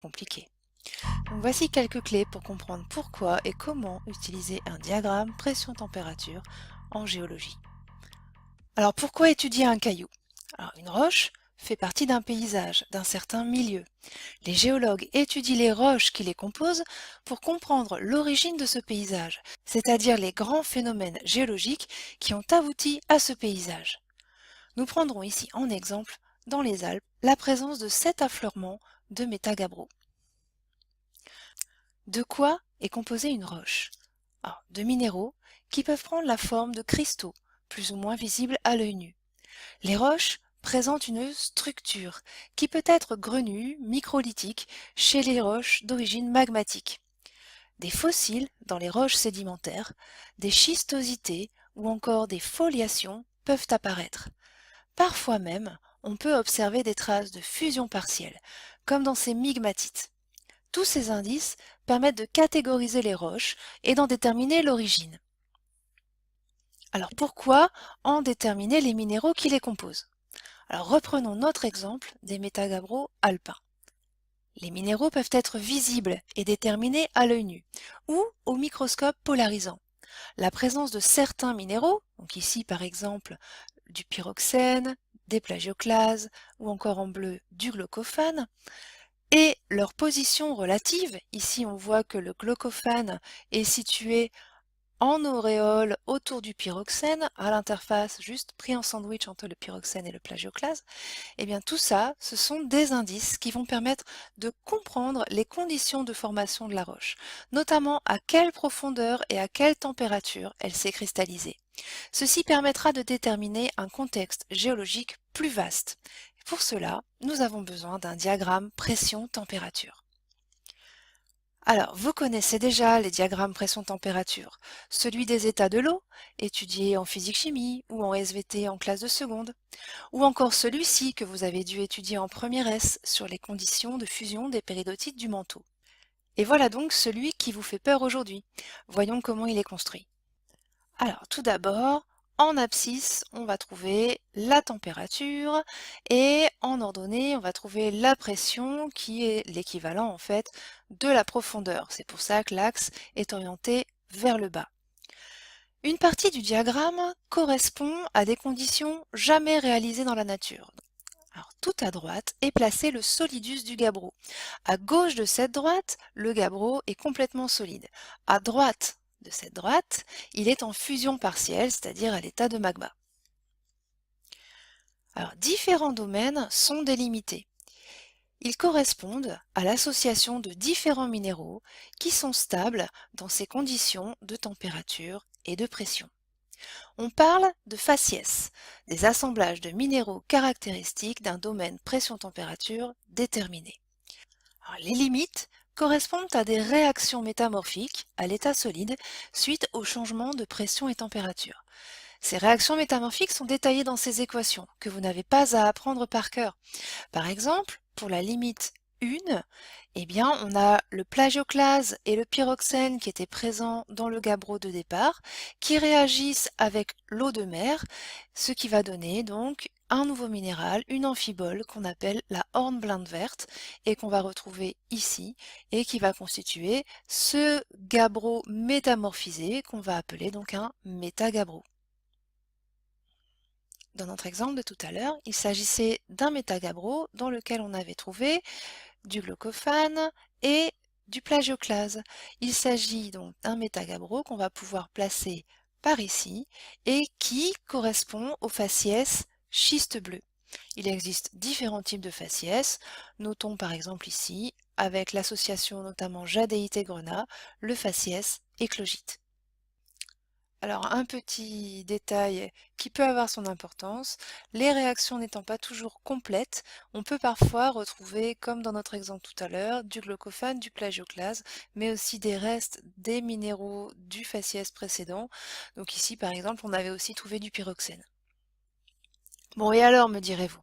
compliqué. Donc voici quelques clés pour comprendre pourquoi et comment utiliser un diagramme pression-température en géologie. Alors pourquoi étudier un caillou? Alors une roche fait partie d'un paysage, d'un certain milieu. Les géologues étudient les roches qui les composent pour comprendre l'origine de ce paysage, c'est-à-dire les grands phénomènes géologiques qui ont abouti à ce paysage. Nous prendrons ici en exemple, dans les Alpes, la présence de 7 affleurements de métagabbro. De quoi est composée une roche? Alors, de minéraux qui peuvent prendre la forme de cristaux, plus ou moins visibles à l'œil nu. Les roches présentent une structure qui peut être grenue, microlithique, chez les roches d'origine magmatique. Des fossiles dans les roches sédimentaires, des schistosités ou encore des foliations peuvent apparaître. Parfois même, on peut observer des traces de fusion partielle, comme dans ces migmatites. Tous ces indices permettent de catégoriser les roches et d'en déterminer l'origine. Alors pourquoi en déterminer les minéraux qui les composent? Alors reprenons notre exemple des métagabbros alpins. Les minéraux peuvent être visibles et déterminés à l'œil nu ou au microscope polarisant. La présence de certains minéraux, donc ici par exemple du pyroxène, des plagioclases ou encore en bleu du glaucophane, et leur position relative, ici on voit que le glaucophane est situé en auréole autour du pyroxène, à l'interface juste pris en sandwich entre le pyroxène et le plagioclase, et bien tout ça, ce sont des indices qui vont permettre de comprendre les conditions de formation de la roche, notamment à quelle profondeur et à quelle température elle s'est cristallisée. Ceci permettra de déterminer un contexte géologique plus vaste. Pour cela, nous avons besoin d'un diagramme pression-température. Alors, vous connaissez déjà les diagrammes pression-température, celui des états de l'eau, étudié en physique-chimie ou en SVT en classe de seconde, ou encore celui-ci que vous avez dû étudier en première S sur les conditions de fusion des péridotites du manteau. Et voilà donc celui qui vous fait peur aujourd'hui. Voyons comment il est construit. Alors, tout d'abord, en abscisse, on va trouver la température et en ordonnée, on va trouver la pression qui est l'équivalent en fait de la profondeur. C'est pour ça que l'axe est orienté vers le bas. Une partie du diagramme correspond à des conditions jamais réalisées dans la nature. Alors, tout à droite est placé le solidus du gabbro. À gauche de cette droite, le gabbro est complètement solide. À droite de cette droite, il est en fusion partielle, c'est-à-dire à l'état de magma. Alors, différents domaines sont délimités. Ils correspondent à l'association de différents minéraux qui sont stables dans ces conditions de température et de pression. On parle de faciès, des assemblages de minéraux caractéristiques d'un domaine pression-température déterminé. Alors, les limites correspondent à des réactions métamorphiques à l'état solide suite au changement de pression et température. Ces réactions métamorphiques sont détaillées dans ces équations que vous n'avez pas à apprendre par cœur. Par exemple, pour la limite 1, eh bien, on a le plagioclase et le pyroxène qui étaient présents dans le gabbro de départ, qui réagissent avec l'eau de mer, ce qui va donner donc un nouveau minéral, une amphibole qu'on appelle la hornblende verte et qu'on va retrouver ici et qui va constituer ce gabbro métamorphisé qu'on va appeler donc un métagabbro. Dans notre exemple de tout à l'heure, il s'agissait d'un métagabbro dans lequel on avait trouvé du glaucophane et du plagioclase. Il s'agit donc d'un métagabbro qu'on va pouvoir placer par ici et qui correspond au faciès schiste bleu. Il existe différents types de faciès. Notons par exemple ici, avec l'association notamment jadéite et grenat, le faciès éclogite. Alors, un petit détail qui peut avoir son importance, les réactions n'étant pas toujours complètes, on peut parfois retrouver, comme dans notre exemple tout à l'heure, du glaucophane, du plagioclase, mais aussi des restes des minéraux du faciès précédent. Donc ici, par exemple, on avait aussi trouvé du pyroxène. Bon, et alors, me direz-vous?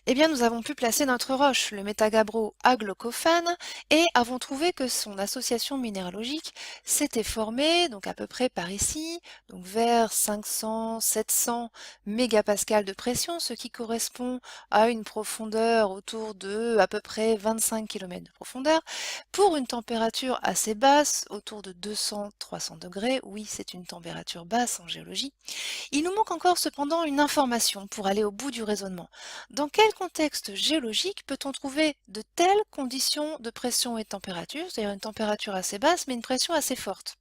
Eh bien, nous avons pu placer notre roche, le Métagabbro aglocophane, et avons trouvé que son association minéralogique s'était formée, donc à peu près par ici, donc vers 500-700 mégapascales de pression, ce qui correspond à une profondeur autour de à peu près 25 km de profondeur, pour une température assez basse, autour de 200-300 degrés. Oui, c'est une température basse en géologie. Il nous manque encore cependant une information pour aller au bout du raisonnement. Dans quel contexte géologique peut-on trouver de telles conditions de pression et de température, c'est-à-dire une température assez basse mais une pression assez forte?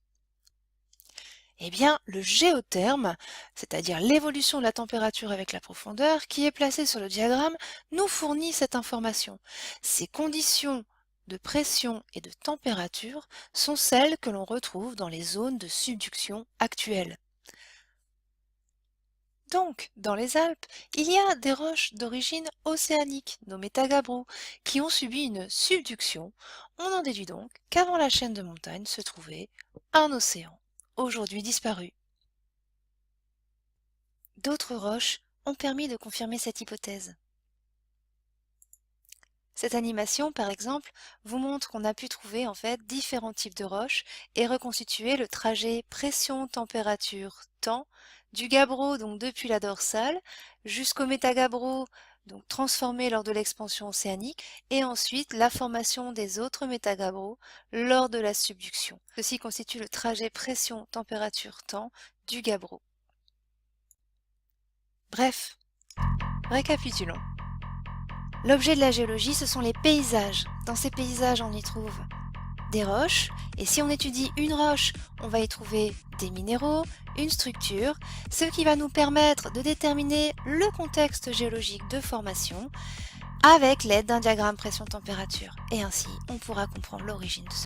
Eh bien, le géotherme, c'est-à-dire l'évolution de la température avec la profondeur, qui est placé sur le diagramme, nous fournit cette information. Ces conditions de pression et de température sont celles que l'on retrouve dans les zones de subduction actuelles. Donc, dans les Alpes, il y a des roches d'origine océanique, nommées Tagabro, qui ont subi une subduction. On en déduit donc qu'avant la chaîne de montagnes se trouvait un océan, aujourd'hui disparu. D'autres roches ont permis de confirmer cette hypothèse. Cette animation, par exemple, vous montre qu'on a pu trouver en fait différents types de roches et reconstituer le trajet pression-température-temps du gabbro, donc depuis la dorsale, jusqu'au métagabbro, donc transformé lors de l'expansion océanique, et ensuite la formation des autres métagabbros lors de la subduction. Ceci constitue le trajet pression-température-temps du gabbro. Bref, récapitulons. L'objet de la géologie, ce sont les paysages. Dans ces paysages, on y trouve des roches, et si on étudie une roche, on va y trouver des minéraux, une structure, ce qui va nous permettre de déterminer le contexte géologique de formation avec l'aide d'un diagramme pression-température. Et ainsi, on pourra comprendre l'origine de ce